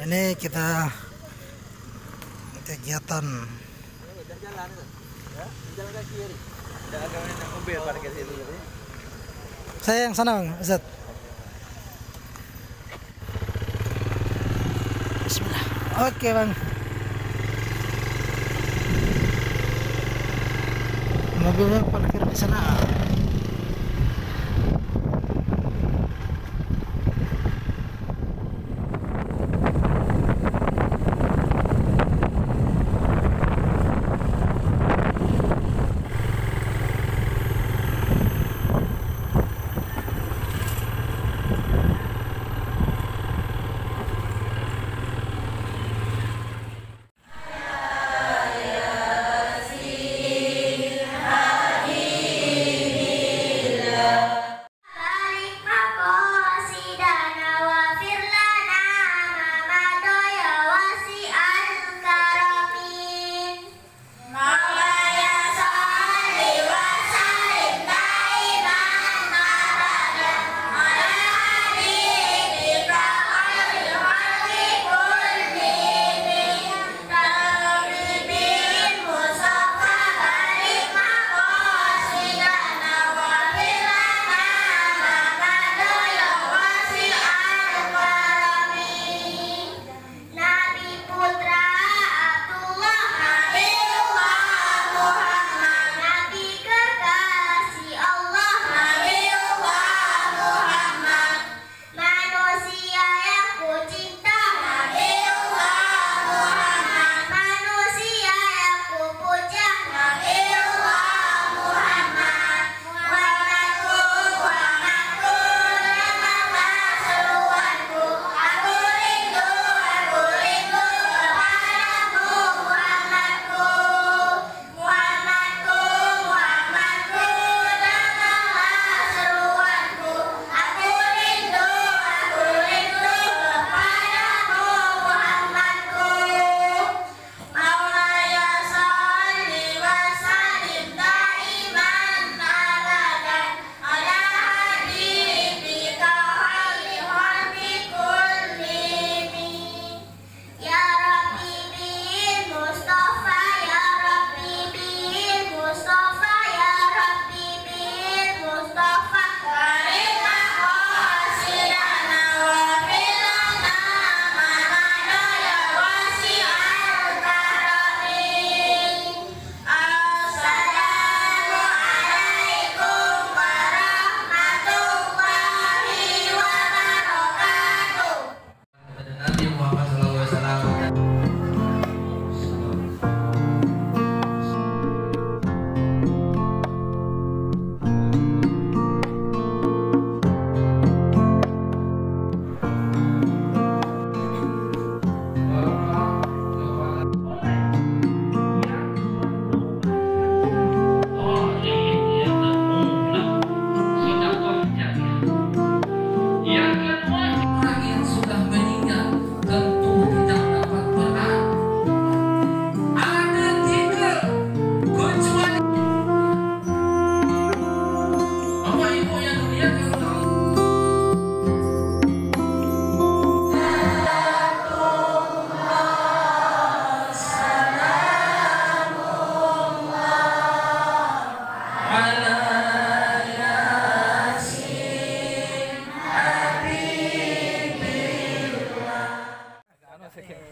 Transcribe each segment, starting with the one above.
Ini kita kegiatan saya yang sana, Bang Ustaz. Bismillah. Oke, Bang. Mobilnya parkir di sana.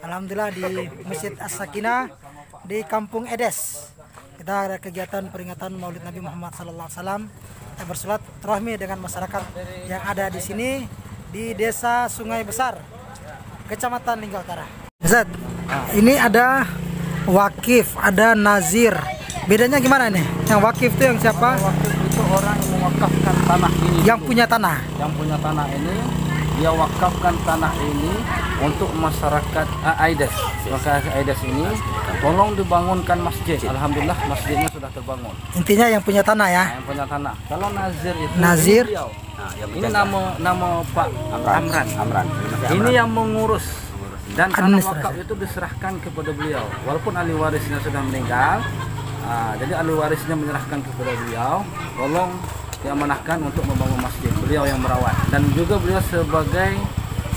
Alhamdulillah di Masjid As-Sakinah di Kampung Edes. Kita ada kegiatan peringatan Maulid Nabi Muhammad SAW. Kita bersolat rahmi dengan masyarakat yang ada di sini di Desa Sungai Besar, Kecamatan Linggau Utara. Ustaz, ini ada wakif, ada nazir. Bedanya gimana nih? Yang wakif itu yang siapa? Wakif itu orang yang mewakafkan tanah ini. Yang punya tanah. Yang punya tanah ini, dia wakafkan tanah ini untuk masyarakat Aides. Maka Aides ini tolong dibangunkan masjid. Alhamdulillah masjidnya sudah terbangun. Intinya yang punya tanah ya. Yang punya tanah. Kalau nazir itu nazir. Ini nama Pak Amran. Ini yang mengurus dan tanah wakaf itu diserahkan kepada beliau. Walaupun ahli warisnya sudah meninggal, jadi ahli warisnya menyerahkan kepada beliau. Tolong diamanahkan untuk membangun masjid. Beliau yang merawat dan juga beliau sebagai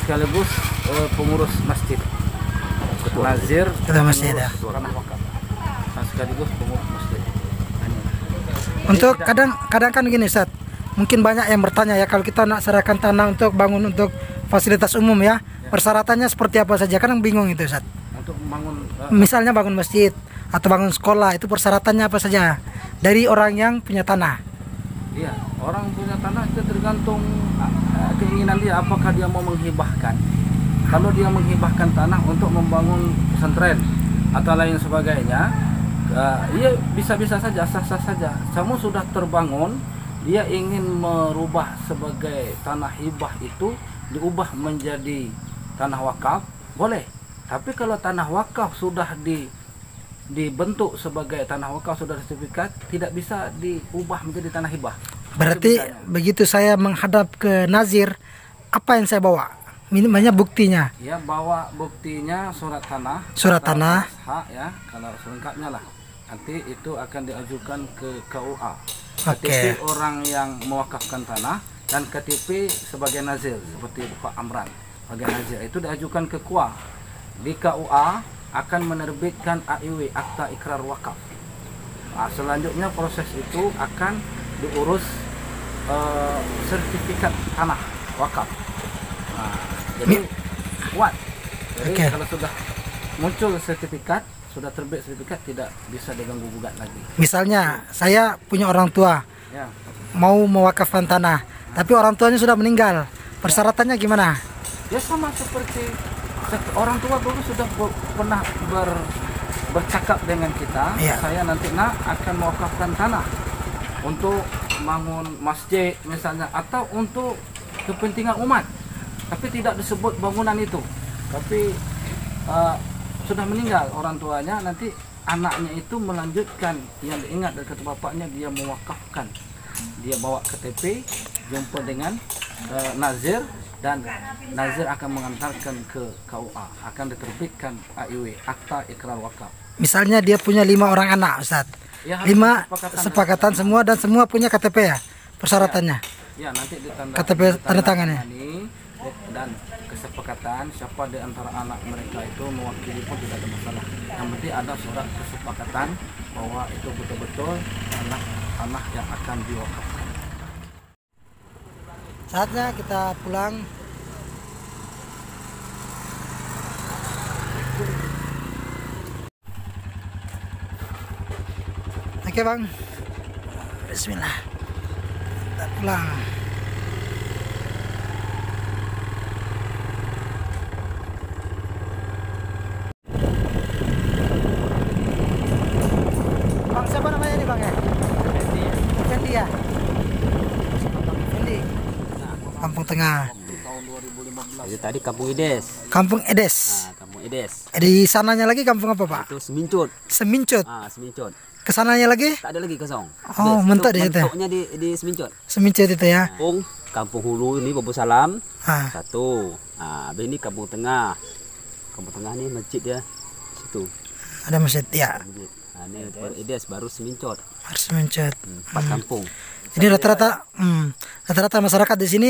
sekaligus pengurus masjid. Nazir Ketua masjid ya. tanah wakaf. Dan sekaligus pengurus masjid. Untuk kadang kan gini Ustaz, mungkin banyak yang bertanya ya, kalau kita nak serahkan tanah untuk bangun untuk fasilitas umum ya, persyaratannya seperti apa saja? Kadang bingung itu Ustaz. Untuk membangun Misalnya bangun masjid atau bangun sekolah, itu persyaratannya apa saja dari orang yang punya tanah? iya, orang punya tanah itu tergantung keinginan dia, apakah dia mau menghibahkan. Kalau dia menghibahkan tanah untuk membangun pesantren atau lain sebagainya, ia bisa-bisa saja, sah-sah saja. Namun sudah terbangun, dia ingin merubah sebagai tanah hibah itu diubah menjadi tanah wakaf, boleh. Tapi kalau tanah wakaf sudah dibentuk sebagai tanah wakaf, sudah sertifikat, tidak bisa diubah menjadi tanah hibah. Berarti begitu saya menghadap ke nazir, apa yang saya bawa? Minimalnya buktinya. Ya, bawa buktinya surat tanah. Surat tanah. Hak ya, kalau selengkapnya lah. Nanti itu akan diajukan ke KUA. Oke. KTP orang yang mewakafkan tanah dan KTP sebagai nazir seperti Pak Amran sebagai nazir itu diajukan ke KUA. Di KUA akan menerbitkan AIW, akta ikrar wakaf. Nah, selanjutnya proses itu akan diurus sertifikat tanah wakaf. Nah, jadi kuat. Jadi kalau sudah muncul sertifikat, sudah terbit sertifikat, tidak bisa diganggu gugat lagi. Misalnya saya punya orang tua Ya. mau mewakafkan tanah, tapi orang tuanya sudah meninggal, persyaratannya gimana? Ya sama seperti orang tua dulu sudah pernah bercakap dengan kita. Ya. Saya nanti akan mewakafkan tanah untuk bangun masjid misalnya, atau untuk kepentingan umat. Tapi tidak disebut bangunan itu, tapi sudah meninggal orang tuanya, nanti anaknya itu melanjutkan yang diingat dari kata bapaknya, dia mewakafkan, dia bawa KTP, jumpa dengan nazir, dan nazir akan mengantarkan ke KUA, akan diterbitkan AIW, akta ikrar wakaf. Misalnya dia punya 5 orang anak Ustaz, Ya, 5 sepakatan semua dan semua punya KTP ya, persyaratannya. Ya, nanti KTP tanda tangannya. Dan kesepakatan siapa di antara anak mereka itu mewakili pun tidak ada masalah. Yang penting ada surat kesepakatan bahwa itu betul-betul tanah yang akan diwakafkan. Saatnya kita pulang. Oke Bang, bismillah, kita pulang. Bang, siapa namanya nih Bang ya? Fendi ya? Fendi. Kampung Tengah. Itu tadi Kampung Edes. Kampung Edes. Nah, Kampung Edes. Di sananya lagi kampung apa Pak? Itu Semincut. Semincut. Semincut. Kesananya lagi? Tak ada lagi kosong. Oh, mentok di situ. Mentoknya di Semincut. Semincut itu ya. Kampung Hulu ini Babu Salam. Ah. Satu. Habis ini Kampung Tengah. Kampung Tengah ni masjid dia. Situ. Ada masjid ya. Masjid. Ini Edes baru Semincut. Harus Semincut. 4 kampung. Jadi rata-rata masyarakat di sini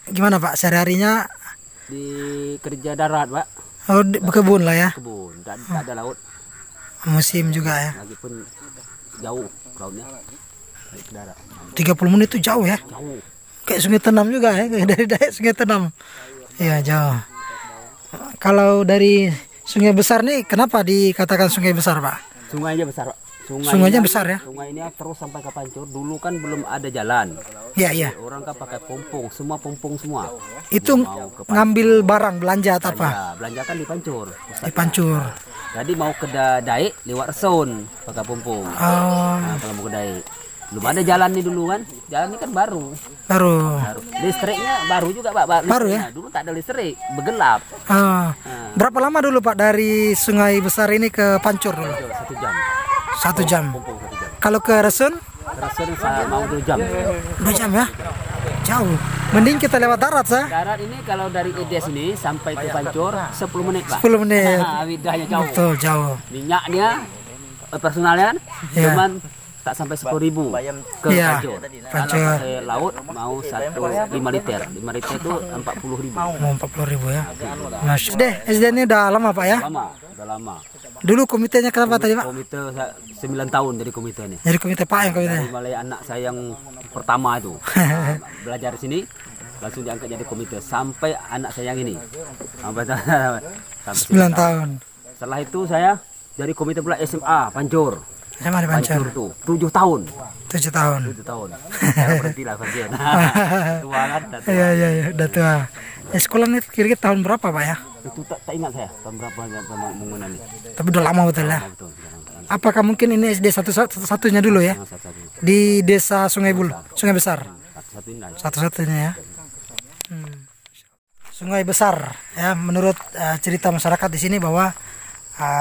gimana Pak? Sehari-harinya Di kerja darat, Pak. oh, berkebun lah ya. Kebun. Tak ada laut. Musim juga ya. Lagipun jauh lautnya. Dari ke darat. 30 menit itu jauh ya. Jauh. Kayak Sungai Tenam juga ya, dari daerah Sungai Tenam. Iya, jauh. Kalau dari sungai besar nih, kenapa dikatakan sungai besar, Pak? Sungainya besar, Pak. Sungainya besar ya? Sungai ini terus sampai ke Pancur. Dulu kan belum ada jalan. Iya, iya. Orang kan pakai pompong, semua pompong semua. Itu ngambil barang, belanja atau apa? Ya, belanja kan di Pancur. Di Pancur. Jadi mau ke Daik lewat Reson pakai pompong. Oh, Nah, kalau mau ke Daik. Belum ada jalan nih dulu kan. Jalan ini kan baru. baru. Listriknya baru juga, Pak. Baru ya? Listriknya dulu tak ada listrik, bergelap. Ah, berapa lama dulu Pak dari sungai besar ini ke Pancur dulu? 1 jam. 1 jam. Pompong 1 jam. Kalau ke Resun? Reson saya mau 2 jam. 2 jam ya? Jauh. Mending kita lewat darat sah. Darat ini kalau dari Edes ini sampai ke Pancur 10 menit, Pak. 10 menit. Widahnya jauh. Betul, jauh. Minyaknya personalnya Ya. cuman tak sampai 10.000 ke Iya, pancur. pancur. Kalau pakai laut mau 5 liter. 5 liter itu 40.000. Mau 40.000 ya. SD ini udah lama Pak ya? Lama, udah lama. Dulu komitenya kenapa tadi Pak? Komite 9 tahun jadi komite ini. Jadi komite Pak yang komitenya. Dari mulai anak saya yang pertama itu belajar di sini langsung diangkat jadi komite sampai anak saya yang ini. Sampai 9 tahun. Setelah itu saya dari komite pula SMA Pancur. SMA di Pancur. Tuh 7 tahun. 7 tahun. 7 tahun. Saya berhentilah kerja. Tua kan, dah tua. Iya, udah tua. Sekolah ini kira-kira tahun berapa Pak ya? Itu tak ingat saya tahun berapa bangunan ini. Tapi udah lama betul ya. Betul. Apakah mungkin ini SD satu-satunya dulu ya? Di desa Sungai Besar. Satu-satunya ya. Sungai Besar ya, menurut cerita masyarakat di sini bahwa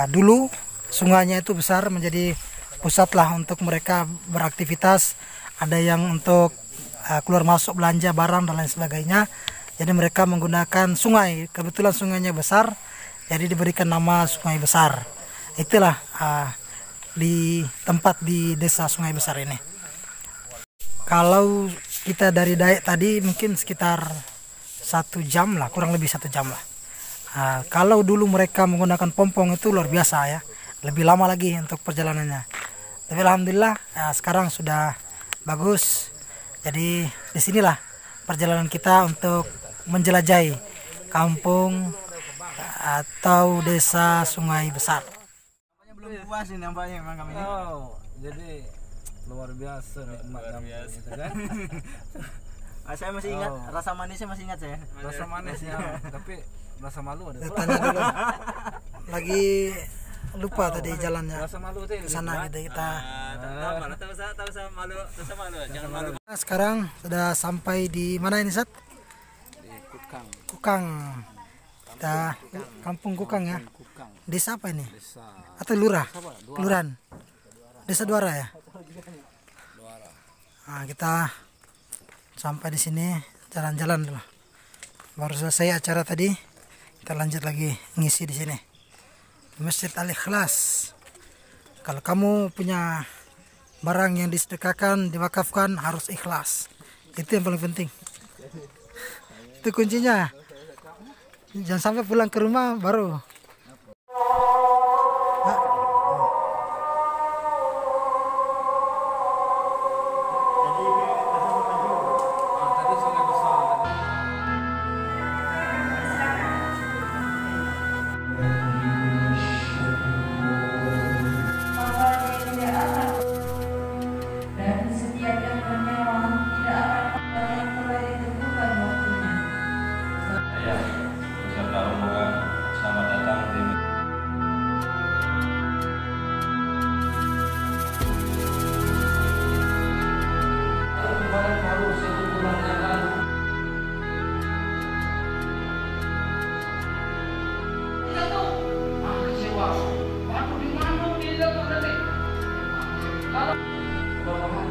dulu sungainya itu besar menjadi pusat lah untuk mereka beraktivitas, ada yang untuk keluar masuk belanja barang dan lain sebagainya. Jadi mereka menggunakan sungai, kebetulan sungainya besar, jadi diberikan nama Sungai Besar. Itulah di tempat di desa Sungai Besar ini. Kalau kita dari Dayak tadi mungkin sekitar 1 jam lah, kurang lebih 1 jam lah. Kalau dulu mereka menggunakan pompong itu luar biasa ya, lebih lama lagi untuk perjalanannya. Tapi alhamdulillah sekarang sudah bagus. Jadi disinilah perjalanan kita untuk menjelajahi kampung atau desa Sungai Besar. Belum puas ini nampaknya memang kami. Oh, jadi luar biasa nikmatnya gitu kan. Saya masih ingat rasa manisnya, masih ingat saya. Rasa manisnya, tapi rasa malu ada. Tanya dulu. Lagi lupa tadi jalannya. Rasa malu itu Ke sana gitu kita. Tahu saya malu, jangan malu. Sekarang sudah sampai di mana ini Sat? Di Kukang. Kukang. Kita kampung Kukang ya. Kukang. Desa apa ini? Desa Atau lurah? Kelurahan. Desa Duara ya? Nah, kita sampai di sini jalan-jalan dulu. Baru selesai acara tadi, kita lanjut lagi ngisi di sini. Masjid Al-Ikhlas. Kalau kamu punya barang yang disedekahkan, diwakafkan harus ikhlas. Itu yang paling penting. Itu kuncinya. Jangan sampai pulang ke rumah baru. Aku di mana bila kau nanti? Kalau